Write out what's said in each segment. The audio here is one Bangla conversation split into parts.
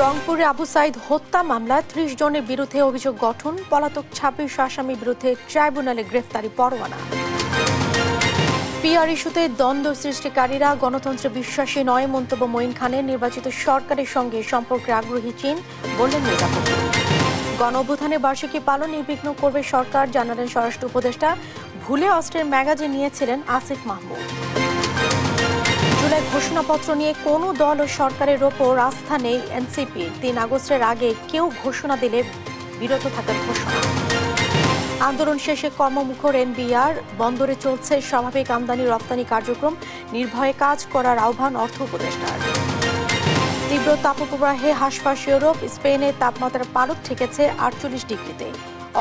রংপুরে আবু সাইদ হত্যা মামলায় ৩০ জনের বিরুদ্ধে অভিযোগ গঠন, পলাতক ২৬ আসামির বিরুদ্ধে ট্রাইব্যুনালে গ্রেফতারি পরোয়ানা। পিআর ইস্যুতে দ্বন্দ্ব সৃষ্টিকারীরা গণতন্ত্রে বিশ্বাসী নয় মন্তব্য মঈন খানের। নির্বাচিত সরকারের সঙ্গে সম্পর্কে আগ্রহী চীন, বললেন মির্জা ফখরুল। গণ অভ্যুত্থানের বার্ষিকী পালন নির্বিঘ্ন করবে সরকার, জানালেন স্বরাষ্ট্র উপদেষ্টা। ভুলে অস্ত্রের ম্যাগাজিন নিয়েছিলেন আসিফ মাহমুদ। জুলাই ঘোষণাপত্র নিয়ে কোনো দল ও সরকারের ওপর আস্থা নেই এনসিপি। ৩ আগস্টের আগে কেউ ঘোষণা দিলে বিরত থাকার ঘোষণা। আন্দোলন শেষে কর্মমুখর এনবিআর, বন্দরে চলছে স্বাভাবিক আমদানি রপ্তানি কার্যক্রম, নির্ভয়ে কাজ করার আহ্বান অর্থ উপদেষ্টার। তীব্র তাপপ্রবাহে হাঁসফাঁস ইউরোপ, স্পেনে তাপমাত্রা পারদ ঠেকেছে ৪৮ ডিগ্রিতে।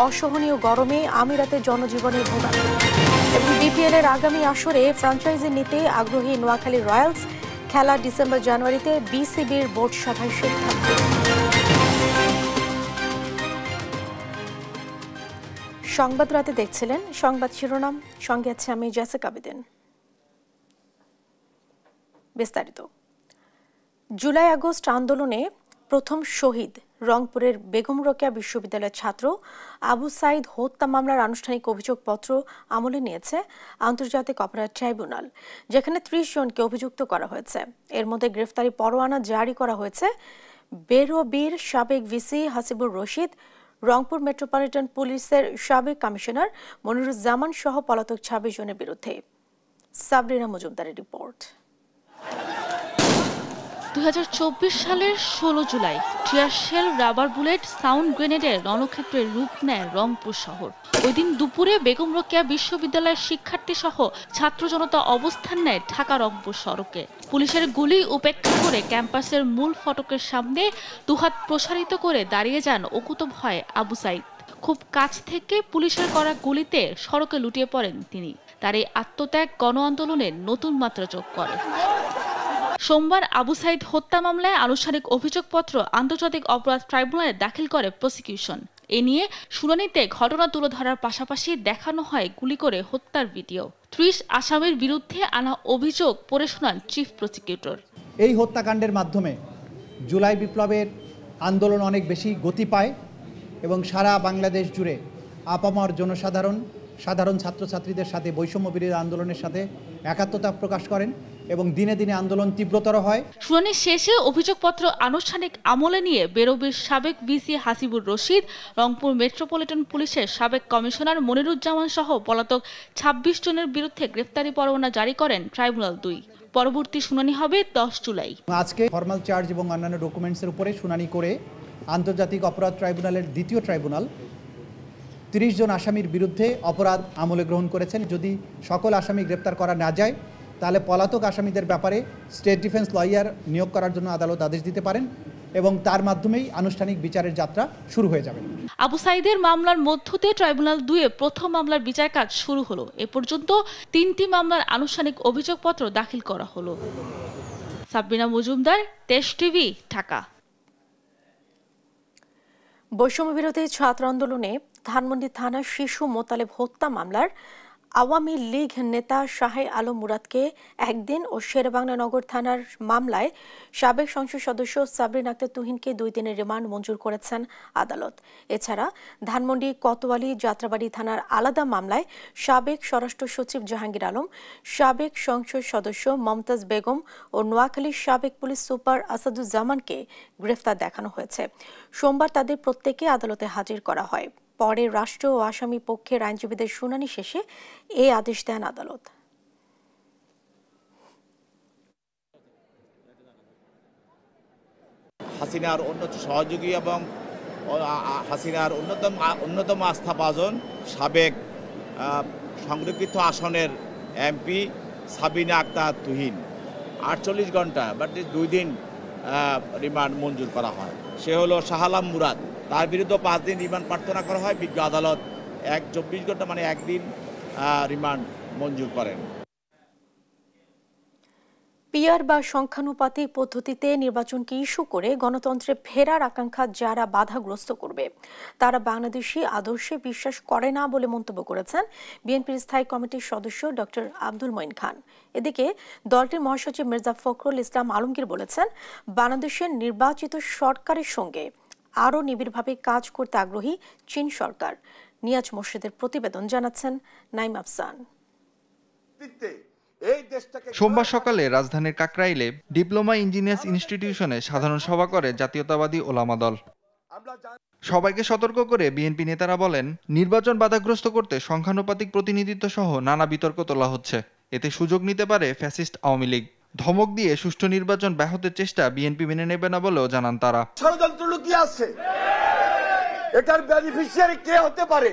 অসহনীয় গরমে আমিরাতে জনজীবনের ভোগান্তি। এবং বিপিএল এর আগামী আসরে ফ্র্যাঞ্চাইজি নিতে আগ্রহী নোয়াখালী রয়্যালস। খেলা ডিসেম্বর জানুয়ারিতে, বিসিবির বোর্ড সভায় সিদ্ধান্ত। সংবাদ রাতে দেখছিলেন সংবাদ শিরোনাম, সঙ্গে আছে আমি জেসিকা বিদিন। বিস্তারিত। জুলাই আগস্ট আন্দোলনে প্রথম শহীদ রংপুরের বেগম রোকেয়া বিশ্ববিদ্যালয়ের ছাত্র আবু সাইদ হত্যা মামলার আনুষ্ঠানিক অভিযোগপত্র আমলে নিয়েছে আন্তর্জাতিক অপরাধ ট্রাইব্যুনাল, যেখানে ৩০ জনকে অভিযুক্ত করা হয়েছে। এর মধ্যে গ্রেফতারি পরোয়ানা জারি করা হয়েছে বেরোবির সাবেক ভিসি হাসিবুর রশিদ, রংপুর মেট্রোপলিটন পুলিশের সাবেক কমিশনার মনিরুজ্জামান সহ পলাতক ২৬ জনের বিরুদ্ধে। সাবরিনা মজুমদারের রিপোর্ট। ২০২৪ সালের ১৬ জুলাই tear shell, rubber bullet, sound গ্রেনেডের রণক্ষেত্রের রূপ নেয় রংপুর শহর। ওই দিন দুপুরে বেগম রোকেয়া বিশ্ববিদ্যালয়ের শিক্ষার্থী সহ ছাত্র জনতা অবস্থান নেয় ঢাকা রংপুর সড়কে। পুলিশের গুলি উপেক্ষা করে ক্যাম্পাসের মূল ফটকের সামনে দুহাত প্রসারিত করে দাঁড়িয়ে যান অকুতভয় আবু সাইদ। খুব কাছ থেকে পুলিশের করা গুলিতে সড়কে লুটিয়ে পড়েন তিনি। তার এই আত্মত্যাগ গণ আন্দোলনের নতুন মাত্রা যোগ করে। সোমবার আবু সাইদ হত্যা মামলায় আনুষ্ঠানিক অভিযোগপত্র আন্তর্জাতিক অপরাধ ট্রাইব্যুনালে দাখিল করে প্রসিকিউশন। এ নিয়ে শুনানিতে ঘটনা তুলে ধরার পাশাপাশি দেখানো হয় গুলি করে হত্যার ভিডিও। ৩০ আসামির বিরুদ্ধে আনা অভিযোগ পড়ে শোনান চিফ প্রসিকিউটর। এই হত্যাকাণ্ডের মাধ্যমে জুলাই বিপ্লবের আন্দোলন অনেক বেশি গতি পায় এবং সারা বাংলাদেশ জুড়ে আপামর সাধারণ ছাত্রছাত্রীদের সাথে বৈষম্য বিরোধী আন্দোলনের সাথে একাত্মতা প্রকাশ করেন এবং দিনে দিনে আন্দোলন তীব্রতর হয়। শুনানি শেষে অভিযোগপত্র আনুষ্ঠানিক আমলে নিয়ে বেরোবির সাবেক ভিসি হাসিবুর রশিদ, রংপুর মেট্রোপলিটন পুলিশের সাবেক কমিশনার মনিরুজ্জামান সহ পলাতক ২৬ জনের বিরুদ্ধে গ্রেফতারি পরোয়ানা জারি করেন ট্রাইব্যুনাল ২। পরবর্তী শুনানি হবে ১০ জুলাই। আজকে ফরমাল চার্জ এবং অন্যান্য ডকুমেন্টসের উপরে শুনানি করে আন্তর্জাতিক অপরাধ ট্রাইব্যুনালের দ্বিতীয় ট্রাইব্যুনাল ৩০ জন আসামির বিরুদ্ধে অপরাধ আমলে গ্রহণ করেছেন। যদি সকল আসামি গ্রেপ্তার করা না যায় তাহলে পলাতক আসামিদের ব্যাপারে স্টেট ডিফেন্স লয়ার নিয়োগ করার জন্য আদালত আদেশ দিতে পারেন এবং তার মাধ্যমেই আনুষ্ঠানিক বিচারের যাত্রা শুরু হয়ে যাবে। আবু সাইদের মামলার মধ্য দিয়ে ট্রাইব্যুনাল ২-এ প্রথম মামলার বিচার কাজ শুরু হলো। এ পর্যন্ত ৩টি মামলার আনুষ্ঠানিক অভিযোগপত্র দাখিল করা হলো। সাবরিনা মজুমদার, দেশ টিভি, ঢাকা। বৈষম্য বিরোধী ছাত্র আন্দোলনে ধানমন্ডি থানার শিশু মোতালেব হত্যা মামলার আওয়ামী লীগ নেতা শাহে আলম মুরাদকে ১ দিন ও শেরেবাংলা নগর থানার মামলায় সাবেক সংসদ সদস্য সাবরিন আক্তার তুহিনকে ২ দিনের রিমান্ড মঞ্জুর করেছেন আদালত। এছাড়া ধানমন্ডি কোতোয়ালি যাত্রাবাড়ি থানার আলাদা মামলায় সাবেক স্বরাষ্ট্র সচিব জাহাঙ্গীর আলম, সাবেক সংসদ সদস্য মমতাজ বেগম ও নোয়াখালীর সাবেক পুলিশ সুপার আসাদুজ্জামানকে গ্রেফতার দেখানো হয়েছে। সোমবার তাদের প্রত্যেককে আদালতে হাজির করা হয়। পরে রাষ্ট্র ও আসামি পক্ষের আইনজীবীদের শুনানি শেষে এই আদেশ দেন আদালত। হাসিনার সহযোগী এবং হাসিনার অন্যতম আস্থাভাজন সাবেক সংরক্ষিত আসনের এমপি সাবিনা আক্তার তুহিন ৪৮ ঘন্টা বাট ২ দিন রিমান্ড মঞ্জুর করা হয়। সে হলো শাহ আলম মুরাদ। তার বিরুদ্ধে ৫ দিন রিমান্ড প্রার্থনা করা হয়। বিজ্ঞ আদালত ২৪ ঘন্টা মানে ১ দিন রিমান্ড মঞ্জুর করেন। পিআর বা সংখ্যানুপাতিক পদ্ধতিতে নির্বাচনকে ইস্যু করে গণতন্ত্রে ফেরার আকাঙ্ক্ষা যারা বাধাগ্রস্ত করবে তারা বাংলাদেশি আদর্শে বিশ্বাস করে না বলে মন্তব্য করেছেন বিএনপির স্থায়ী কমিটির সদস্য ডক্টর আব্দুল মঈন খান। এদিকে দলটির মহাসচিব মির্জা ফখরুল ইসলাম আলমগীর বলেছেন, বাংলাদেশের নির্বাচিত সরকারের সঙ্গে আরও নিবিড়ভাবে কাজ করতে আগ্রহী চীন সরকার। নিয়াজ মোর্শেদের প্রতিবেদন জানাচ্ছেন নাইম আফসান। সোমবার সকালে রাজধানীর কাকরাইলে ডিপ্লোমা ইঞ্জিনিয়ার্স ইনস্টিটিউশনে সাধারণ সভা করে জাতীয়তাবাদী ওলামা দল। সবাইকে সতর্ক করে বিএনপি নেতারা বলেন, নির্বাচন বাধাগ্রস্ত করতে সংখ্যানুপাতিক প্রতিনিধিত্ব সহ নানা বিতর্ক তোলা হচ্ছে। এতে সুযোগ নিতে পারে ফ্যাসিস্ট আওয়ামী লীগ। ধমক দিয়ে সুষ্ঠু নির্বাচন ব্যাহতের চেষ্টা বিএনপি মেনে নেবে না বলেও জানান তারা। ষড়যন্ত্র লুকিয়ে আছে, এটার বেনিফিশিয়ারি কে হতে পারে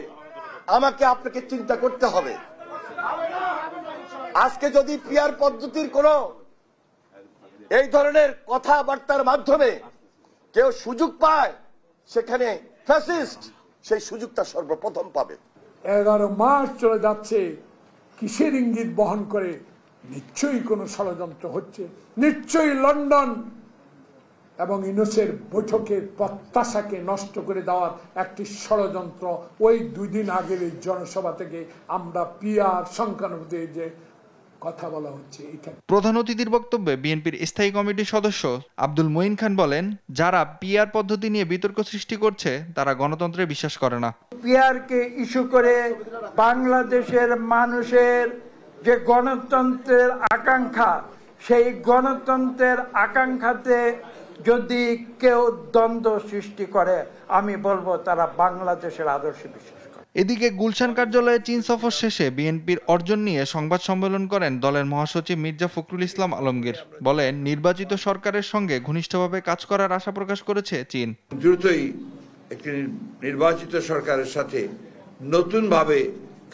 আমাকে আপনাকে চিন্তা করতে হবে। আজকে যদি পিআর পদ্ধতির কোন এই ধরনের কথাবার্তার মাধ্যমে কেউ সুযোগ পায়, সেখানে ফ্যাসিস্ট সেই সুযোগটা সর্বপ্রথম পাবে। 11 মাস চলে যাচ্ছে, কিসের ইঙ্গিত বহন করে? নিশ্চয়ই কোনো ষড়যন্ত্র হচ্ছে, নিশ্চয়ই লন্ডন এবং ইউনুসের বৈঠকের প্রত্যাশাকে নষ্ট করে দেওয়ার একটি ষড়যন্ত্র। ওই 2 দিন আগের এই জনসভা থেকে আমরা পিআর সংখ্যানুপাতে যে কথা বলা হচ্ছে। প্রধান অতিথির বক্তব্যে বিএনপির স্থায়ী কমিটির সদস্য আব্দুল মঈন খান বলেন, যারা পিআর পদ্ধতি নিয়ে বিতর্ক সৃষ্টি করছে তারা গণতন্ত্রে বিশ্বাস করে না। পিআরকে ইস্যু করে বাংলাদেশের মানুষের যে গণতন্ত্রের আকাঙ্ক্ষা, সেই গণতন্ত্রের আকাঙ্ক্ষাতে যদি কেউ দ্বন্দ্ব সৃষ্টি করে, আমি বলবো তারা বাংলাদেশের আদর্শে বিশ্বাস করে। এদিকে গুলশান কার্যালয়ে চীন সফর শেষে বিএনপির অর্জন নিয়ে সংবাদ সম্মেলন করেন দলের মহাসচিব মির্জা ফখরুল ইসলাম আলমগীর। বলেন, নির্বাচিত সরকারের সঙ্গে ঘনিষ্ঠভাবে কাজ করার আশা প্রকাশ করেছে চীন। দ্রুতই একটি নির্বাচিত সরকারের সাথে নতুনভাবে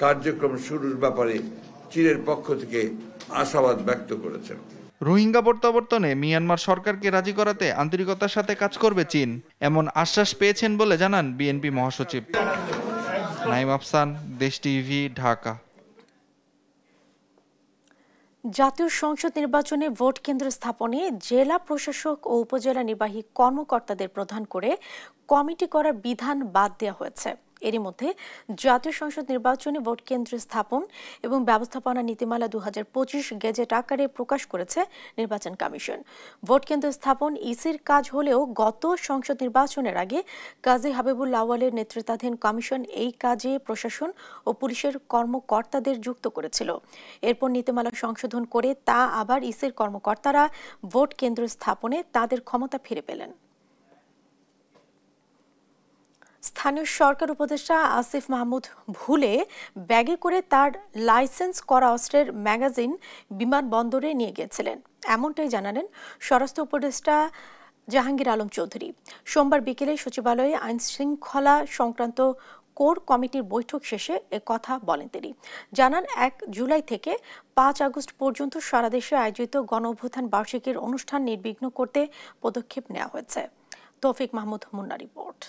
কার্যক্রম শুরুর ব্যাপারে চীনের পক্ষ থেকে আশাবাদ ব্যক্ত করেছেন। রোহিঙ্গা প্রত্যাবর্তনে মিয়ানমার সরকারকে রাজি করাতে আন্তরিকতার সাথে কাজ করবে চীন, এমন আশ্বাস পেয়েছেন বলে জানান বিএনপি মহাসচিব। নাইম আফসান, দেশ টিভি, ঢাকা। জাতীয় সংসদ নির্বাচনে ভোট কেন্দ্র স্থাপনে জেলা প্রশাসক ও উপজেলা নির্বাহী কর্মকর্তাদের প্রধান করে কমিটি করার বিধান বাদ দেওয়া হয়েছে। এরই মধ্যে জাতীয় সংসদ নির্বাচনে ভোট কেন্দ্র স্থাপন এবং ব্যবস্থাপনা নীতিমালা 2025 গেজেট আকারে প্রকাশ করেছে নির্বাচন কমিশন। ভোট কেন্দ্র স্থাপন ইসির কাজ হলেও গত সংসদ নির্বাচনের আগে কাজী হাবিবুল আউয়ালের নেতৃত্বাধীন কমিশন এই কাজে প্রশাসন ও পুলিশের কর্মকর্তাদের যুক্ত করেছিল। এরপর নীতিমালা সংশোধন করে তা আবার ইসির কর্মকর্তারা ভোট কেন্দ্র স্থাপনে তাদের ক্ষমতা ফিরে পেলেন। স্থানীয় সরকার উপদেষ্টা আসিফ মাহমুদ ভুলে ব্যাগে করে তার লাইসেন্স করা অস্ত্রের ম্যাগাজিন বিমানবন্দরে নিয়ে গিয়েছিলেন, এমনটাই জানালেন স্বরাষ্ট্র উপদেষ্টা জাহাঙ্গীর আলম চৌধুরী। সোমবার বিকেলে সচিবালয়ে আইন শৃঙ্খলা সংক্রান্ত কোর কমিটির বৈঠক শেষে কথা বলেন তিনি। জানান, 1 জুলাই থেকে 5 আগস্ট পর্যন্ত সারা দেশে আয়োজিত গণ অভ্যুত্থান বার্ষিকীর অনুষ্ঠান নির্বিঘ্ন করতে পদক্ষেপ নেওয়া হয়েছে। তৌফিক মাহমুদ মুন্না রিপোর্ট।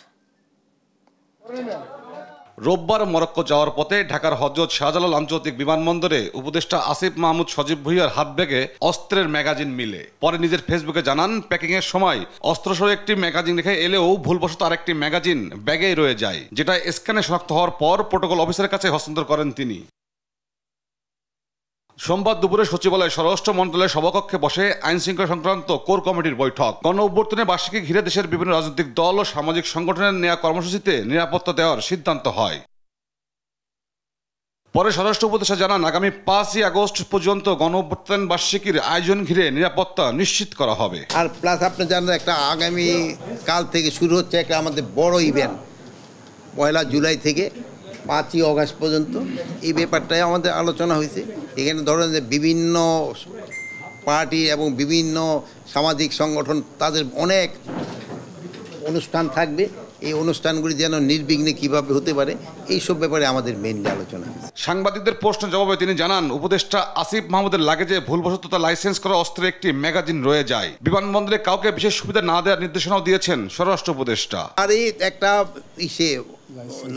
রোববার মরক্কো যাওয়ার পথে ঢাকার হযরত শাহজালাল আন্তর্জাতিক বিমানবন্দরে উপদেষ্টা আসিফ মাহমুদ সজীব ভুঁইয়ার হাত ব্যাগে অস্ত্রের ম্যাগাজিন মিলে। পরে নিজের ফেসবুকে জানান, প্যাকিং এর সময় অস্ত্রসহ একটি ম্যাগাজিন রেখে এলেও ভুলবশত আরেকটি ম্যাগাজিন ব্যাগেই রয়ে যায়, যেটা স্ক্যানে শনাক্ত হওয়ার পর প্রোটোকল অফিসারের কাছে হস্তান্তর করেন তিনি। সোমবার দুপুরে সচিবালয় স্বরাষ্ট্র মন্ত্রণালয়ের সভাকক্ষে বসে আইন শৃঙ্খলা সংক্রান্ত কোর কমিটির বৈঠক। গণ অভ্যুত্থানের বার্ষিকী ঘিরে দেশের বিভিন্ন রাজনৈতিক দল ও সামাজিক সংগঠনের নেওয়া কর্মসূচিতে নিরাপত্তা দেওয়ার সিদ্ধান্ত হয়। পরে স্বরাষ্ট্র উপদেষ্টা জানান, আগামী 5 আগস্ট পর্যন্ত গণ অভ্যুত্থান বার্ষিকীর আয়োজন ঘিরে নিরাপত্তা নিশ্চিত করা হবে। আর প্লাস আপনি জানেন, একটা আগামী কাল থেকে শুরু হচ্ছে একটা আমাদের বড় ইভেন্ট, 1 জুলাই থেকে 5 আগস্ট পর্যন্ত। এই ব্যাপারটাই আমাদের আলোচনা হয়েছে। এখানে ধরেন যে বিভিন্ন পার্টি এবং বিভিন্ন সামাজিক সংগঠন, তাদের অনেক অনুষ্ঠান থাকবে। এই অনুষ্ঠানগুলি যেন নির্বিঘ্নে কিভাবে হতে পারে, এইসব ব্যাপারে আমাদের মেইনলি আলোচনা হয়েছে। সাংবাদিকদের প্রশ্নের জবাবে তিনি জানান, উপদেষ্টা আসিফ মাহমুদের লাগেজে ভুলবশত তার লাইসেন্স করা অস্ত্রের একটি ম্যাগাজিন রয়ে যায়। বিমানবন্দরে কাউকে বিশেষ সুবিধা না দেওয়ার নির্দেশনাও দিয়েছেন স্বরাষ্ট্র উপদেষ্টা। আর এই একটা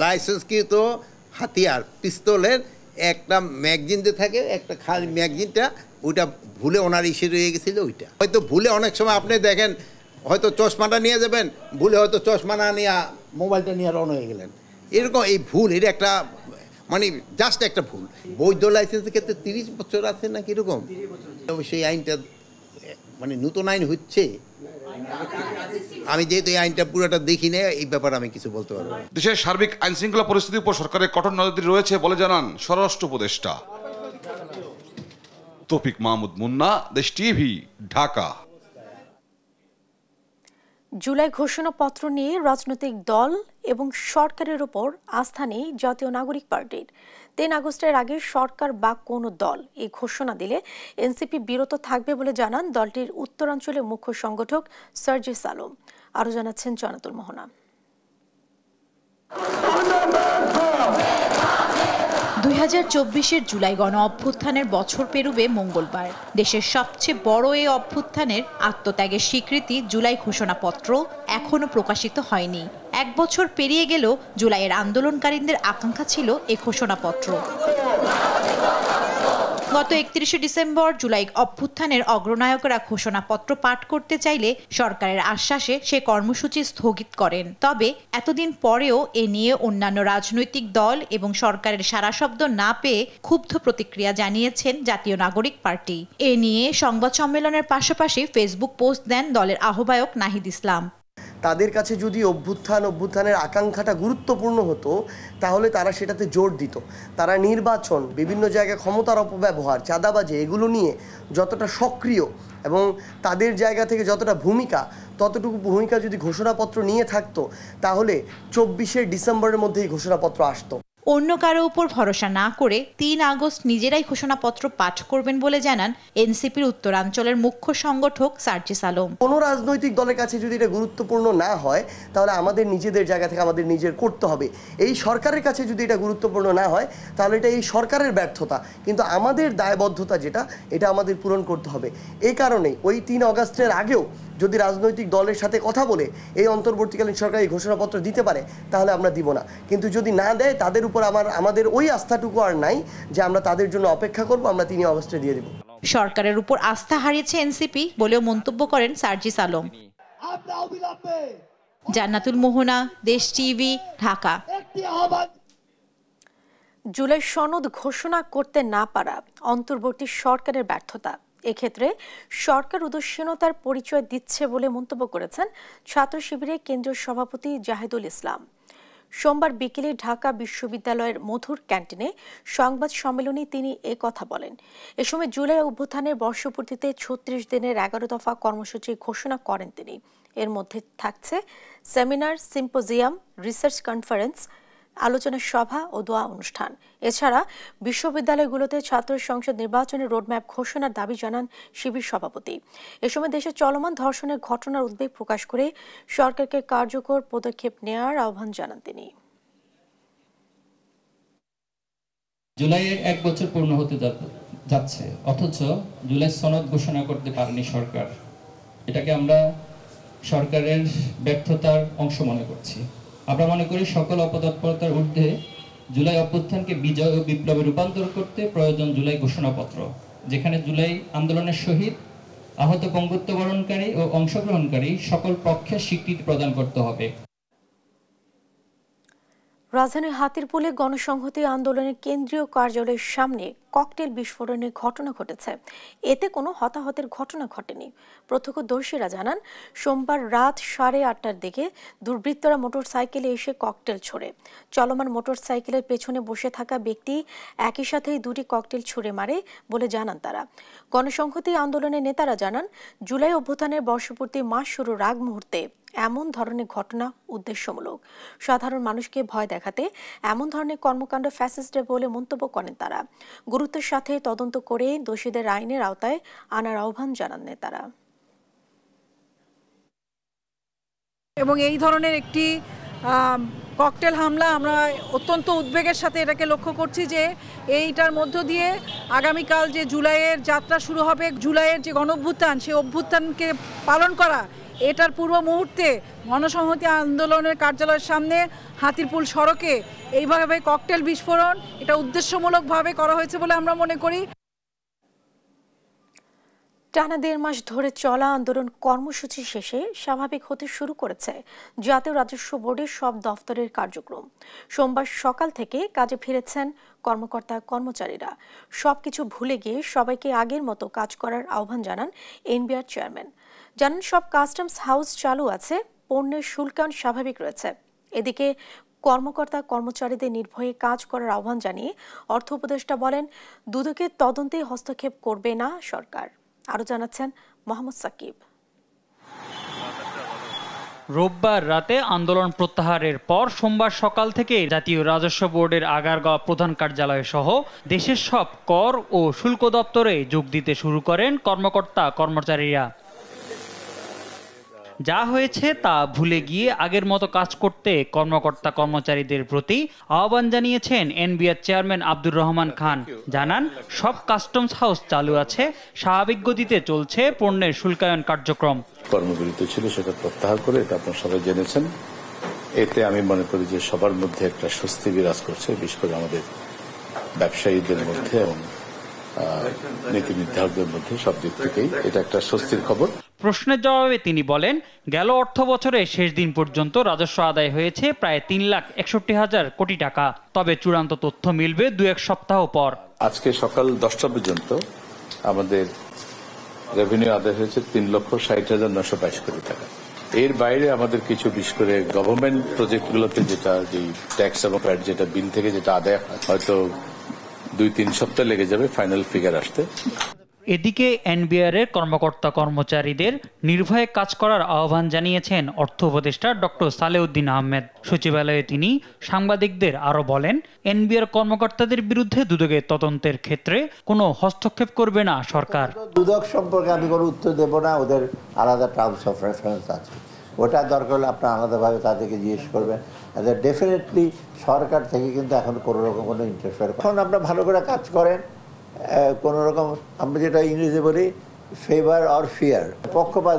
লাইসেন্সকৃত হাতিয়ার পিস্তলের একটা ম্যাগাজিন যে থাকে, একটা খালি ম্যাগাজিনটা ওইটা ভুলে ওনার ইস্যু রয়ে গেছিলো। ওইটা হয়তো ভুলে অনেক সময় আপনি দেখেন হয়তো চশমাটা নিয়ে যাবেন, ভুলে হয়তো চশমা না নিয়ে মোবাইলটা নিয়ে রওনা হয়ে গেলেন, এরকম এই ভুল এটা একটা মানে জাস্ট একটা ভুল। বৈধ লাইসেন্সের ক্ষেত্রে 30 বছর আছে না কীরকম, অবশ্যই আইনটা মানে নতুন আইন হচ্ছে, আমি যেহেতু এই আইনটা পুরোটা দেখি না এই ব্যাপারে আমি কিছু বলতে পারবো। দেশের সার্বিক আইন শৃঙ্খলা পরিস্থিতির উপর সরকারের কঠোর নজরদারি রয়েছে বলে জানান স্বরাষ্ট্র উপদেষ্টা। তৌফিক মাহমুদ মুন্না, দেশ টিভি, ঢাকা। জুলাই ঘোষণাপত্র নিয়ে রাজনৈতিক দল এবং সরকারের উপর আস্থা নেই জাতীয় নাগরিক পার্টির। 3 আগস্টের আগে সরকার বা কোনো দল এই ঘোষণা দিলে এনসিপি বিরত থাকবে বলে জানান দলটির উত্তরাঞ্চলের মুখ্য সংগঠক সার্জিস আলম। আরও জানাচ্ছেন জনাতুল মোহনা। 2024-এর জুলাই গণ অভ্যুত্থানের বছর পেরুবে মঙ্গলবার। দেশের সবচেয়ে বড় এই অভ্যুত্থানের আত্মত্যাগের স্বীকৃতি জুলাই ঘোষণাপত্র এখনো প্রকাশিত হয়নি। 1 বছর পেরিয়ে গেলেও জুলাইয়ের আন্দোলনকারীদের আকাঙ্ক্ষা ছিল এই ঘোষণাপত্র। গত 31শে ডিসেম্বর জুলাই অভ্যুত্থানের অগ্রনায়করা ঘোষণাপত্র পাঠ করতে চাইলে সরকারের আশ্বাসে সে কর্মসূচি স্থগিত করেন। তবে এতদিন পরেও এ নিয়ে অন্যান্য রাজনৈতিক দল এবং সরকারের সাড়া শব্দ না পেয়ে ক্ষুব্ধ প্রতিক্রিয়া জানিয়েছেন জাতীয় নাগরিক পার্টি। এ নিয়ে সংবাদ সম্মেলনের পাশাপাশি ফেসবুক পোস্ট দেন দলের আহ্বায়ক নাহিদ ইসলাম। তাদের কাছে যদি অভ্যুত্থানের আকাঙ্ক্ষাটা গুরুত্বপূর্ণ হতো তাহলে তারা সেটাতে জোর দিত। তারা নির্বাচন, বিভিন্ন জায়গায় ক্ষমতার অপব্যবহার, চাঁদাবাজি এগুলো নিয়ে যতটা সক্রিয় এবং তাদের জায়গা থেকে যতটা ভূমিকা, ততটুকু ভূমিকা যদি ঘোষণাপত্র নিয়ে থাকতো তাহলে 24শে ডিসেম্বরের মধ্যেই ঘোষণাপত্র আসতো। অন্য কারো উপর ভরসা না করে 3 আগস্ট নিজেরাই ঘোষণাপত্র পাঠ করবেন বলে জানান এনসিপির উত্তরাঞ্চলের মুখ্য সংগঠক সার্জিস আলম। কোনো রাজনৈতিক দলের কাছে যদি এটা গুরুত্বপূর্ণ না হয় তাহলে আমাদের নিজেদের জায়গা থেকে আমাদের নিজের করতে হবে। এই সরকারের কাছে যদি এটা গুরুত্বপূর্ণ না হয় তাহলে এটা এই সরকারের ব্যর্থতা, কিন্তু আমাদের দায়বদ্ধতা যেটা এটা আমাদের পূরণ করতে হবে। এই কারণেই ওই 3 আগস্টের আগেও যদি রাজনৈতিক দলের সাথে কথা বলে এই অন্তর্বর্তীকালীন সরকার এই ঘোষণাপত্র দিতে পারে তাহলে আমরা দিব না, কিন্তু যদি না দেয় তাদের উপর আমাদের ওই আস্থাটুকু আর নাই যে আমরা তাদের জন্য অপেক্ষা করব, আমরা 3 আগস্টে দিয়ে দেব। সরকারের উপর আস্থা হারিয়েছে এনসিপি বলেও মন্তব্য করেন সার্জিস আলম। জান্নাতুল মোহনা, দেশ টিভি, ঢাকা। জুলাই সনদ ঘোষণা করতে না পারা অন্তর্বর্তী সরকারের ব্যর্থতা, এক্ষেত্রে সরকার উদাসীনতার পরিচয় দিচ্ছে বলে মন্তব্য করেছেন ছাত্র শিবিরের কেন্দ্রীয় সভাপতি জাহিদুল ইসলাম। সোমবার বিকেলে ঢাকা বিশ্ববিদ্যালয়ের মধুর ক্যান্টিনে সংবাদ সম্মেলনে তিনি এ কথা বলেন। এ সময় জুলাই অভ্যুত্থানের বর্ষপূর্তিতে 36 দিনের 11 দফা কর্মসূচি ঘোষণা করেন তিনি। এর মধ্যে থাকছে সেমিনার, সিম্পোজিয়াম, রিসার্চ কনফারেন্স, আলোচনা সভা ও দোয়া অনুষ্ঠান। এছাড়া বিশ্ববিদ্যালয়গুলোতে ছাত্র সংসদ নির্বাচনের রোডম্যাপ ঘোষণার দাবি জানান শিবির সভাপতি। এ সময় দেশে চলমান ধর্ষণের ঘটনার উদ্বেগ প্রকাশ করে সরকারকে কার্যকর পদক্ষেপ নেওয়ার আহ্বান জানান তিনি। জুলাইয়ের 1 বছর পূর্ণ হতে যাচ্ছে, অথচ জুলাই সনদ ঘোষণা করতে পারেনি সরকার। এটাকে আমরা সরকারের ব্যর্থতার অংশ মনে করছি। আমরা মনে করি সকল অপতৎপরতার ঊর্ধ্বে জুলাই অভ্যুত্থানকে বিজয় ও বিপ্লবে রূপান্তর করতে প্রয়োজন জুলাই ঘোষণাপত্র, যেখানে জুলাই আন্দোলনের শহীদ, আহত, পঙ্গুত্ব বরণকারী ও অংশগ্রহণকারী সকল পক্ষের স্বীকৃতি প্রদান করতে হবে। রাজধানীর হাতিরপুলে গণসংহতি আন্দোলনের কেন্দ্রীয় কার্যালয়ের সামনে ককটেল বিস্ফোরণের ঘটনা ঘটেছে। এতে কোনো হতাহতের ঘটনা ঘটেনি। প্রত্যক্ষদর্শীরা জানান, সোমবার রাত 8:30টার দিকে দুর্বৃত্তরা মোটরসাইকেলে এসে ককটেল ছোড়ে। চলমান মোটরসাইকেলের পেছনে বসে থাকা ব্যক্তি একই সাথে 2টি ককটেল ছুড়ে মারে বলে জানান তারা। গণসংহতি আন্দোলনের নেতারা জানান, জুলাই অভ্যুত্থানের বর্ষপূর্তি মাস শুরুর আগ মুহূর্তে এমন ধরনের ঘটনা উদ্দেশ্যমূলক। সাধারণ মানুষকে ভয় দেখাতে এমন ধরনের কর্মকাণ্ড ফ্যাসিস্ট বলে মন্তব্য করেন তারা। গুরুত্বের সাথে তদন্ত করে দোষীদের আইনের আওতায় আনার আহ্বান জানান নেতারা। এবং এই ধরনের একটি ককটেল হামলা আমরা অত্যন্ত উদ্বেগের সাথে এটাকে লক্ষ্য করছি যে এইটার মধ্য দিয়ে আগামীকাল যে জুলাইয়ের যাত্রা শুরু হবে, জুলাইয়ের যে গণঅভ্যুত্থান, সেই অভ্যুত্থানকে পালন করা, এটার পূর্ব মুহূর্তে গণসংহতি আন্দোলনের কার্যালয়ের সামনে হাতিরপুল সড়কে এইভাবে ককটেল বিস্ফোরণ এটা উদ্দেশ্যমূলকভাবে করা হয়েছে বলে আমরা মনে করি। টানা 1.5 মাস ধরে চলা আন্দোলন কর্মসূচি শেষে স্বাভাবিক হতে শুরু করেছে জাতীয় রাজস্ব বোর্ডের সব দফতরের কার্যক্রম। সোমবার সকাল থেকে কাজে ফিরেছেন কর্মকর্তা কর্মচারীরা। সবকিছু ভুলে গিয়ে সবাইকে আগের মতো কাজ করার আহ্বান জানান এনবিআর চেয়ারম্যান। জানান সব কাস্টমস হাউস চালু আছে, পণ্যের শুল্কায়ন স্বাভাবিক রয়েছে। এদিকে কর্মকর্তা কর্মচারীদের নির্ভয়ে কাজ করার আহ্বান জানিয়ে অর্থ উপদেষ্টা বলেন, দুদকের তদন্তে হস্তক্ষেপ করবে না সরকার। আরো জানাচ্ছেন মোহাম্মদ সাকিব। রোববার রাতে আন্দোলন প্রত্যাহারের পর সোমবার সকাল থেকে জাতীয় রাজস্ব বোর্ডের আগারগাঁও প্রধান কার্যালয় সহ দেশের সব কর ও শুল্ক দপ্তরে যোগ দিতে শুরু করেন কর্মকর্তা কর্মচারীরা। যা হয়েছে তা ভুলে গিয়ে আগের মতো কাজ করতে কর্মকর্তা কর্মচারীদের প্রতি আহ্বান জানিয়েছেন এনবিআর চেয়ারম্যান আব্দুর রহমান খান। জানান সব কাস্টমস হাউস চালু আছে, স্বাভাবিক গতিতে চলছে পণ্যের শুল্কায়ন কার্যক্রম। কর্মবিরতি ছিল সেটা প্রত্যাহার করে, এটা আপনারা সবাই জেনেছেন। এতে আমি মনে করি যে সবার মধ্যে একটা স্বস্তি বিরাজ করছে, বিশেষ করে আমাদের ব্যবসায়ীদের মধ্যে এবং নীতি নির্ধারকদের মধ্যে। সব দিক থেকেই এটা একটা স্বস্তির খবর। প্রশ্নের জবাবে তিনি বলেন, গেল অর্থ বছরের শেষ দিন পর্যন্ত রাজস্ব আদায় হয়েছে প্রায় 3,61,000 কোটি টাকা। তবে চূড়ান্ত তথ্য মিলবে 2-1 সপ্তাহ পর। আজকে সকাল 10টা পর্যন্ত আমাদের রেভিনিউ আদায় হয়েছে 3,60,922 কোটি টাকা। এর বাইরে আমাদের কিছু বিশেষ করে গভর্নমেন্ট প্রজেক্টগুলোতে যেটা যে ট্যাক্স এবং ভ্যাট যেটা বিল থেকে যেটা আদায় হয়তো 2-3 সপ্তাহ লেগে যাবে ফাইনাল ফিগার আসতে। এদিকে এনবিআর এর কর্মকর্তা কর্মচারীদের নির্ভয়ে কাজ করার আহ্বান জানিয়েছেন অর্থ উপদেষ্টা ডক্টর সালেউদ্দিন আহমেদ। সচিবালয়ে তিনি সাংবাদিকদের আরো বলেন, এনবিআর কর্মকর্তাদের বিরুদ্ধে দুদকের তদন্তের ক্ষেত্রে কোনো হস্তক্ষেপ করবে না সরকার। দুদক সম্পর্কে আমি কোনো উত্তর দেব না, ওদের আলাদা টার্মস অফ রেফারেন্স আছে, ওটা দরকার হলে আপনার আলাদাভাবে তাদেরকে জিজ্ঞেস করবেন। ডেফিনেটলি সরকার থেকে কিন্তু এখন কোনো রকম কোনো ইন্টারফেয়ার, এখন আপনার ভালো করে কাজ করেন, কোনো রকম আমরা যেটা ইংরেজি বলি ফেভার অর ফিয়ার, পক্ষপাত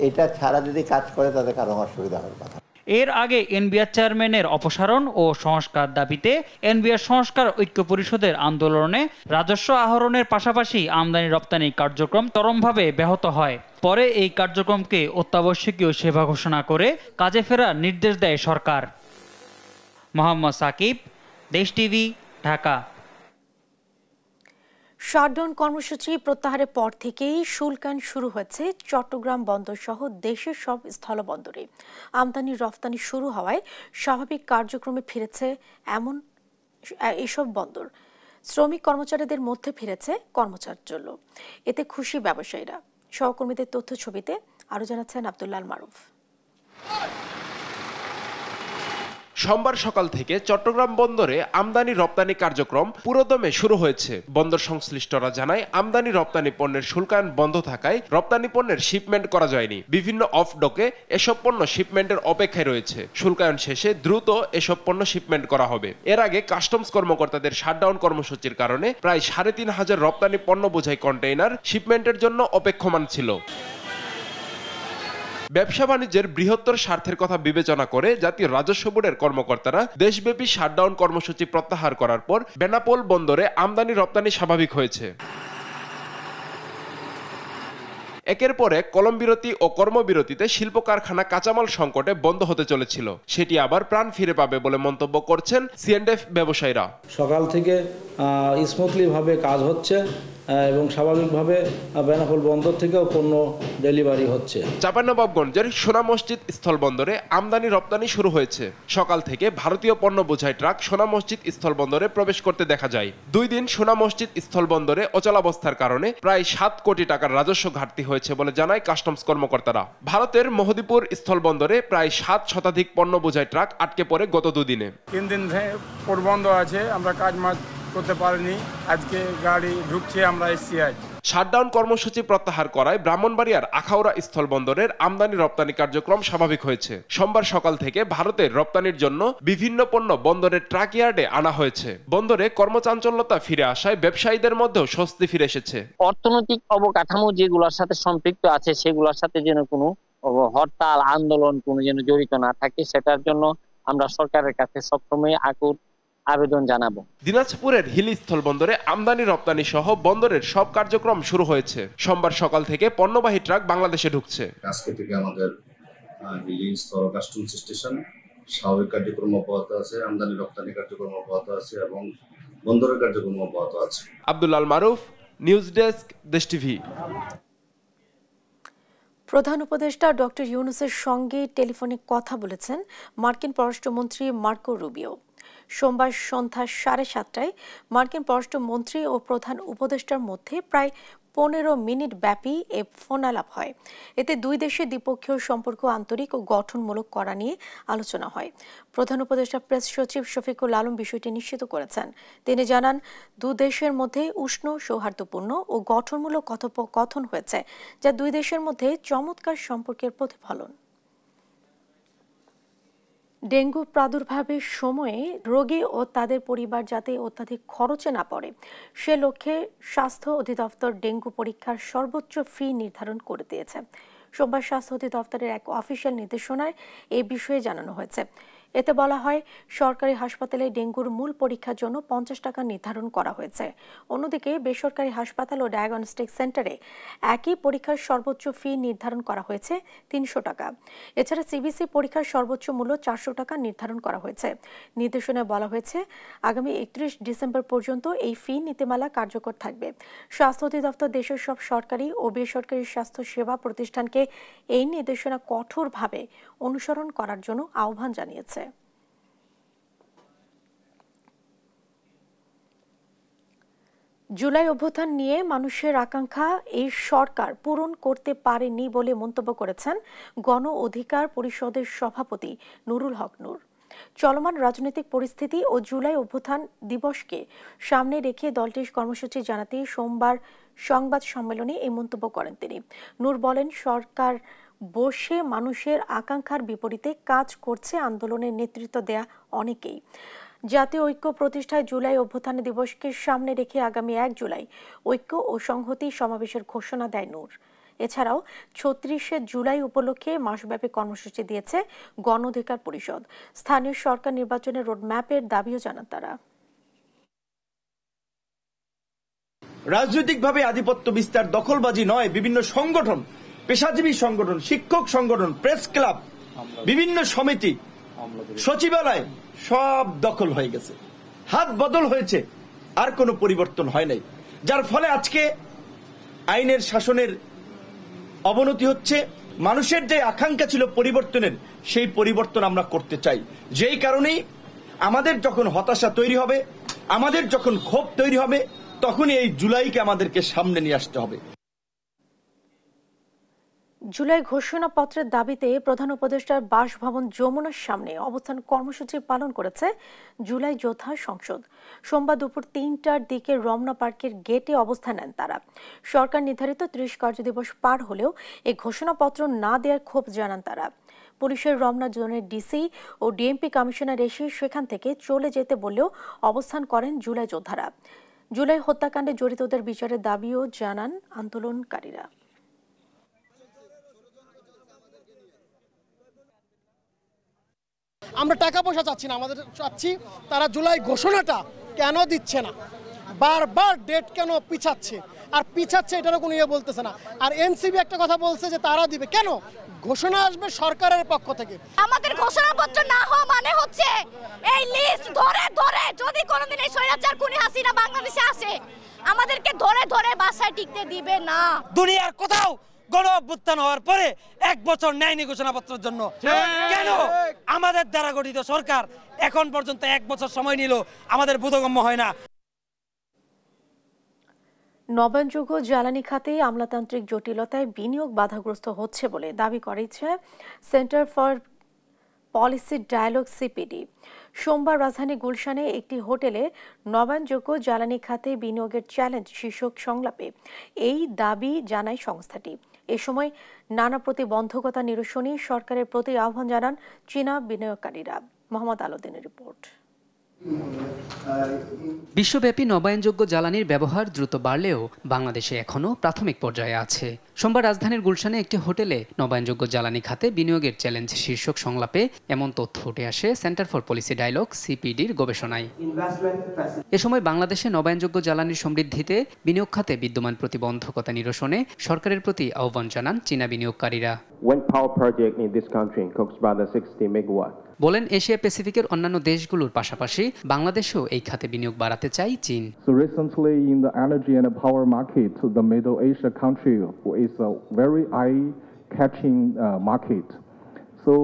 এটা ছাড়া যদি কাজ করে তাদের কারো অসুবিধা হওয়ার কথা। এর আগে এনবিআর চেয়ারম্যানের অপসারণ ও সংস্কার দাবিতে এনবিআর সংস্কার ঐক্য পরিষদের আন্দোলনে রাজস্ব আহরণের পাশাপাশি আমদানি রপ্তানি কার্যক্রম চরমভাবে ব্যাহত হয়। পরে এই কার্যক্রমকে অত্যাবশ্যকীয় সেবা ঘোষণা করে কাজে ফেরার নির্দেশ দেয় সরকার। মোহাম্মদ সাকিব, দেশ টিভি, ঢাকা। শাটডাউন কর্মসূচি প্রত্যাহারের পর থেকেই শুল্কায়ন শুরু হয়েছে চট্টগ্রাম বন্দর সহ দেশের সব স্থলবন্দরে। আমদানি রফতানি শুরু হওয়ায় স্বাভাবিক কার্যক্রমে ফিরেছে এসব বন্দর। শ্রমিক কর্মচারীদের মধ্যে ফিরেছে কর্মচাঞ্চল্য। এতে খুশি ব্যবসায়ীরা। সহকর্মীদের তথ্য ছবিতে আরো জানাচ্ছেন আব্দুল্লাহ মারুফ। সোমবার সকাল থেকে চট্টগ্রাম বন্দরে আমদানি রপ্তানি কার্যক্রম পুরোদমে শুরু হয়েছে। বন্দর সংশ্লিষ্টরা জানায়, আমদানি রপ্তানি পণ্যের শুল্কায়ন বন্ধ থাকায় রপ্তানি পণ্যের শিপমেন্ট করা যায়নি। বিভিন্ন অফ ডকে এসব পণ্য শিপমেন্টের অপেক্ষায় রয়েছে। শুল্কায়ন শেষে দ্রুত এসব পণ্য শিপমেন্ট করা হবে। এর আগে কাস্টমস কর্মকর্তাদের শাটডাউন কর্মসূচির কারণে প্রায় 3,500 রপ্তানি পণ্য বোঝাই কন্টেইনার শিপমেন্টের জন্য অপেক্ষমান ছিল। ব্যবসা বাণিজ্যের বৃহত্তর স্বার্থের কথা বিবেচনা করে জাতীয় রাজস্ব বোর্ডের কর্মকর্তারা দেশব্যাপী শাটডাউন কর্মসূচি প্রত্যাহার করার পর বেনাপোল বন্দরে আমদানি রপ্তানি স্বাভাবিক হয়েছে। একের পর এক কলমবিরতি ও কর্মবিরতিতে শিল্প কারখানা কাঁচামাল সংকটে বন্ধ হতে চলেছিল, সেটি আবার প্রাণ ফিরে পাবে বলে মন্তব্য করছেন সিএনডিএফ ব্যবসায়ীরা। সকাল থেকে স্মুথলি ভাবে কাজ হচ্ছে এবং স্বাভাবিকভাবে বেনাপোল বন্দর থেকেও পণ্য ডেলিভারি হচ্ছে। চাঁপাইনবাবগঞ্জের সোনা মসজিদ স্থলবন্দরে আমদানি রপ্তানি শুরু হয়েছে। সকাল থেকে ভারতীয় পণ্য বোঝাই ট্রাক সোনা মসজিদ স্থলবন্দরে প্রবেশ করতে দেখা যায়। 2 দিন সোনা মসজিদ স্থলবন্দরে অচলাবস্থার কারণে প্রায় 7 কোটি টাকার রাজস্ব ঘাটতি হয়েছে বলে জানায় কাস্টমস কর্মকর্তারা। ভারতের মহদীপুর স্থলবন্দরে প্রায় 7 শতাধিক পণ্য বোঝাই ট্রাক আটকে পড়ে গত 2 দিনে। 3 দিন পর বন্ধ আছে, আমরা কাজ করতে পারিনি। আজকে গাড়ি ঢুকছে, আমরা এসছি আজ। শাটডাউন কর্মসূচি প্রত্যাহার করায় ব্রাহ্মণবাড়িয়ার আখাউড়া স্থলবন্দরের আমদানি রপ্তানি কার্যক্রম স্বাভাবিক হয়েছে। সোমবার সকাল থেকে ভারতের রপ্তানির জন্য বিভিন্ন পণ্য বন্দরের ট্রাক ইয়ার্ডে আনা হয়েছে। বন্দরে কর্মচাঞ্চল্যতা ফিরে আসায় ব্যবসায়ীদের মধ্যেও স্বস্তি ফিরে এসেছে। অর্থনৈতিক অবকাঠামো যেগুলোর সাথে সম্পৃক্ত আছে সেগুলোর সাথে যেন কোনো হরতাল আন্দোলন কোনো যেন জড়িত না থাকে, সেটার জন্য আমরা সরকারের কাছে সবসময় আবেদন জানাবো। দিনাজপুরের হিলি স্থল বন্দরে আমদানি রপ্তানি সহ বন্দরের সব কার্যক্রম শুরু হয়েছে। সোমবার সকাল থেকে পণ্যবাহী ট্রাক বাংলাদেশে ঢুকছে। আজকে থেকে আমাদের হিলি স্থল কাস্টমস স্টেশন স্বাভাবিক কার্যক্রম অব্যাহত আছে, আমদানি রপ্তানি কার্যক্রম অব্যাহত আছে এবং বন্দরের কার্যক্রম অব্যাহত আছে। আব্দুল আল মারুফ, নিউজ ডেস্ক, দেশ টিভি। প্রধান উপদেষ্টা ডক্টর ইউনূসের সঙ্গে টেলিফোনে কথা বলেছেন মার্কিন পররাষ্ট্রমন্ত্রী মার্কো রুবিও। সোমবার সন্ধ্যা 7:30টায় মার্কিন পররাষ্ট্রমন্ত্রী ও প্রধান উপদেষ্টার মধ্যে প্রায় 15 মিনিট ব্যাপী এ ফোন আলাপ হয়। এতে দুই দেশের দ্বিপক্ষীয় সম্পর্ক আন্তরিক ও গঠনমূলক করা নিয়ে আলোচনা হয়। প্রধান উপদেষ্টা প্রেস সচিব শফিকুল আলম বিষয়টি নিশ্চিত করেছেন। তিনি জানান, দুই দেশের মধ্যে উষ্ণ, সৌহার্দ্যপূর্ণ ও গঠনমূলক কথোপকথন হয়েছে, যা দুই দেশের মধ্যে চমৎকার সম্পর্কের প্রতিফলন। ডেঙ্গু প্রাদুর্ভাবের সময়ে রোগী ও তাদের পরিবার যাতে অত্যাধিক খরচে না পড়ে সে লক্ষ্যে স্বাস্থ্য অধিদপ্তর ডেঙ্গু পরীক্ষার সর্বোচ্চ ফি নির্ধারণ করে দিয়েছে। সোমবার স্বাস্থ্য অধিদপ্তরের এক অফিসিয়াল নির্দেশনায় এই বিষয়ে জানানো হয়েছে। এতে বলা হয়, সরকারি হাসপাতালে ডেঙ্গুর মূল পরীক্ষার জন্য 50 টাকা নির্ধারণ করা হয়েছে। অন্যদিকে বেসরকারি হাসপাতাল ও ডায়াগনস্টিক সেন্টারে একই পরীক্ষার সর্বোচ্চ ফি নির্ধারণ করা হয়েছে 300 টাকা। এছাড়া সিবিসি পরীক্ষার সর্বোচ্চ মূল্য 400 টাকা নির্ধারণ করা হয়েছে। নির্দেশনায় বলা হয়েছে, আগামী 31 ডিসেম্বর পর্যন্ত এই ফি নীতিমালা কার্যকর থাকবে। স্বাস্থ্য অধিদপ্তর দেশের সব সরকারি ও বেসরকারি স্বাস্থ্য সেবা প্রতিষ্ঠানকে এই নির্দেশনা কঠোরভাবে অনুসরণ করার জন্য আহ্বান জানিয়েছে। জুলাই অভ্যুত্থান নিয়ে মানুষের আকাঙ্ক্ষা এই সরকার পূরণ করতে পারেনি বলে মন্তব্য করেছেন গণ অধিকার পরিষদের সভাপতি নুরুল হক নূর। চলমান রাজনৈতিক পরিস্থিতি ও জুলাই অভ্যুত্থান দিবসকে সামনে রেখে দলটির কর্মসূচি জানাতে সোমবার সংবাদ সম্মেলনে এই মন্তব্য করেন তিনি। নূর বলেন, সরকার বসে মানুষের আকাঙ্ক্ষার বিপরীতে কাজ করছে। আন্দোলনের নেতৃত্ব দেয়া অনেকেই। জাতীয় ঐক্য প্রতিষ্ঠায় জুলাই অভ্যুত্থান দিবসকে সামনে রেখে আগামী 1 জুলাই ঐক্য ও সংহতি সমাবেশের ঘোষণা দেয় নূর। এছাড়াও 36শে জুলাই উপলক্ষে মাসব্যাপী কর্মসূচি দিয়েছে গণ অধিকার পরিষদ। স্থানীয় সরকার নির্বাচনের রোডম্যাপের দাবিও জানান তারা। রাজনৈতিকভাবে আধিপত্য বিস্তার, দখলবাজি নয়, বিভিন্ন সংগঠন, পেশাজীবী সংগঠন, শিক্ষক সংগঠন, প্রেস ক্লাব, বিভিন্ন সমিতি, সচিবালয় সব দখল হয়ে গেছে, হাত বদল হয়েছে, আর কোনো পরিবর্তন হয় নাই। যার ফলে আজকে আইনের শাসনের অবনতি হচ্ছে। মানুষের যে আকাঙ্ক্ষা ছিল পরিবর্তনের, সেই পরিবর্তন আমরা করতে চাই। যেই কারণেই আমাদের যখন হতাশা তৈরি হবে, আমাদের যখন ক্ষোভ তৈরি হবে, তখনই এই জুলাইকে আমাদেরকে সামনে নিয়ে আসতে হবে। জুলাই ঘোষণাপত্রের দাবিতে প্রধান উপদেষ্টার বাসভবন যমুনার সামনে অবস্থান কর্মসূচি পালন করেছে জুলাই যোদ্ধা সংসদ। সোমবার দুপুর 3টার দিকে রমনা পার্কের গেটে অবস্থান নেন তারা। সরকার নির্ধারিত 30 কার্যদিবস পার হলেও এই ঘোষণাপত্র না দেওয়ার ক্ষোভ জানান তারা। পুলিশের রমনা জোনের ডিসি ও ডিএমপি কমিশনার এসে সেখান থেকে চলে যেতে বললেও অবস্থান করেন জুলাই যোদ্ধারা। জুলাই হত্যাকাণ্ডে জড়িতদের বিচারের দাবিও জানান আন্দোলনকারীরা। আমরা টাকা পয়সা চাচ্ছি না, আমাদের চাচ্ছি তারা জুলাই ঘোষণাটা কেন দিচ্ছে না, বারবার ডেট কেন পিছাচ্ছে, আর পিছাচ্ছে এটারও কোনো ইয়ে বলতেছে না। আর এনসিবি একটা কথা বলছে যে তারা দিবে, কেন? ঘোষণা আসবে সরকারের পক্ষ থেকে। আমাদের ঘোষণাপত্র না হওয়া মানে হচ্ছে এই লিস্ট ধরে ধরে যদি কোনোদিন এই স্বৈরাচার খুনি হাসিনা বাংলাদেশে আসে, আমাদেরকে ধরে ধরে বাসায় টিকতে দিবে না। দুনিয়ার কোথাও গণ অভ্যুত্থান হওয়ার পরে 1 বছর নেয়নি ঘোষণাপত্রের জন্য। কেন আমাদের দ্বারা গঠিত সরকার এখন পর্যন্ত 1 বছর সময় নিল? আমাদের বোধগম্য হয় না। নবায়নযোগ্য জ্বালানি খাতে আমলাতান্ত্রিক জটিলতায় বিনিয়োগ বাধাগ্রস্ত হচ্ছে বলে দাবি করেছে Centre for Policy Dialogue CPD. সোমবার রাজধানী গুলশানে একটি হোটেলে নবায়নযোগ্য জ্বালানি খাতে বিনিয়োগের চ্যালেঞ্জ শীর্ষক সংলাপে এই দাবি জানায় সংস্থাটি। এ সময় নানা প্রতিবন্ধকতা নিরসনে সরকারের প্রতি আহ্বান জানান চীনা বিনিয়োগকারীরা। মোহাম্মদ আলাউদ্দিনের রিপোর্ট। বিশ্বব্যাপী নবায়নযোগ্য জ্বালানির ব্যবহার দ্রুত বাড়লেও বাংলাদেশে এখনও প্রাথমিক পর্যায়ে আছে। সোমবার রাজধানীর গুলশানে একটি হোটেলে নবায়নযোগ্য জ্বালানি খাতে বিনিয়োগের চ্যালেঞ্জ শীর্ষক সংলাপে এমন তথ্য উঠে আসে সেন্টার ফর পলিসি ডায়ালগ সিপিডির গবেষণায়। এ সময় বাংলাদেশে নবায়নযোগ্য জ্বালানির সমৃদ্ধিতে বিনিয়োগ খাতে বিদ্যমান প্রতিবন্ধকতা নিরসনে সরকারের প্রতি আহ্বান জানান চীনা বিনিয়োগকারীরা। বলেন, এশিয়া প্যাসিফিকের অন্যান্য দেশগুলোর পাশাপাশি বাংলাদেশেও এই খাতে বিনিয়োগ বাড়াতে চায় চীন। So recently in the energy and power market, the Middle Asia country is a very eye-catching market. So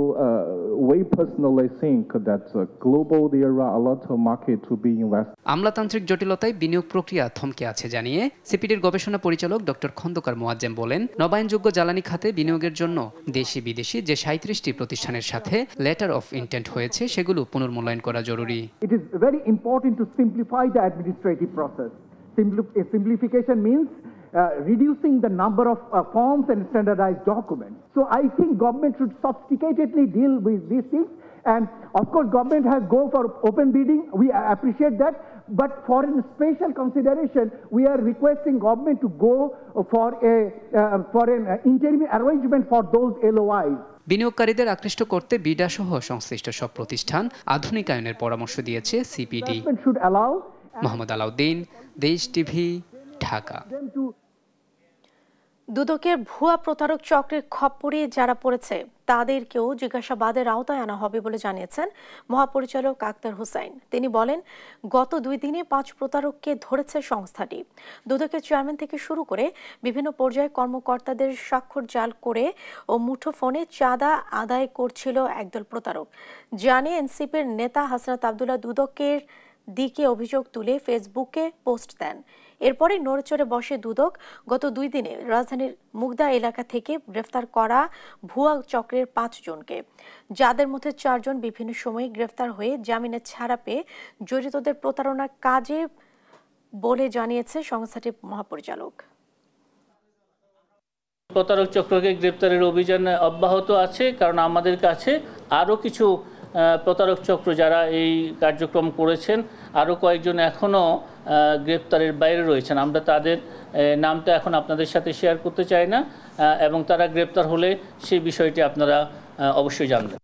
we personally think that global there are a lot of market to be invested. আমলাতান্ত্রিক জটিলতায় বিনিয়োগ প্রক্রিয়া থমকে আছে জানিয়ে সিপিডির গবেষণা পরিচালক ডক্টর খন্দকার মোয়াজ্জেম বলেন, নবায়নযোগ্য জ্বালানি খাতে বিনিয়োগের জন্য দেশি বিদেশি যে 37টি প্রতিষ্ঠানের সাথে লেটার অফ ইন্টেন্ট হয়েছে সেগুলো পুনর্মূল্যায়ন করা জরুরি। It is very important to simplify the administrative process. Simplification means reducing the number of forms and standardized documents. So I think government should sophisticatedly deal with these things. And of course, government has go for open bidding. We appreciate that. But for a special consideration, we are requesting government to go for an interim arrangement for those LOIs. বিনিয়োগকারীদের আকৃষ্ট করতে বিডা সহ সংশ্লিষ্ট সব প্রতিষ্ঠান আধুনিকায়নের পরামর্শ দিয়েছে সিপিডি। মোহাম্মদ আলাউদ্দিন, দেশ টিভি, ঢাকা। দুদকের ভুয়া প্রতারক চক্রের খপ্পরে যারা পড়েছে তাদেরকেও জিজ্ঞাসাবাদের আওতায় আনা হবে বলে জানিয়েছেন মহাপরিচালক আক্তার হোসেন। তিনি বলেন, গত 2 দিনে 5 প্রতারককে ধরেছে সংস্থাটি। দুদকের চেয়ারম্যান থেকে শুরু করে বিভিন্ন পর্যায়ে কর্মকর্তাদের স্বাক্ষর জাল করে ও মুঠোফোনে চাঁদা আদায় করছিল একদল প্রতারক। জানিয়ে এনসিপির নেতা হাসনাত আবদুল্লাহ দুদকের দিকে অভিযোগ তুলে ফেসবুকে পোস্ট দেন। এরপরে নড়েচড়ে বসে দুদক। গত 2 দিনে রাজধানীর মুগদা এলাকা থেকে গ্রেফতার করা ভুয়া চক্রের 5 জনকে, যাদের মধ্যে 4 জন বিভিন্ন সময়ে গ্রেফতার হয়ে জামিনে ছাড়া পেয়ে জড়িতদের প্রতারণার কাজে বলে জানিয়েছে সংস্থাটির মহাপরিচালক। প্রতারক চক্রকে গ্রেফতারের অভিযান অব্যাহত আছে, কারণ আমাদের কাছে আরও কিছু প্রতারক চক্র যারা এই কার্যক্রম করেছেন, আরও কয়েকজন এখনও গ্রেপ্তারের বাইরে রয়েছেন। আমরা তাদের নামটা এখন আপনাদের সাথে শেয়ার করতে চাই না, এবং তারা গ্রেপ্তার হলে সেই বিষয়টি আপনারা অবশ্যই জানবেন।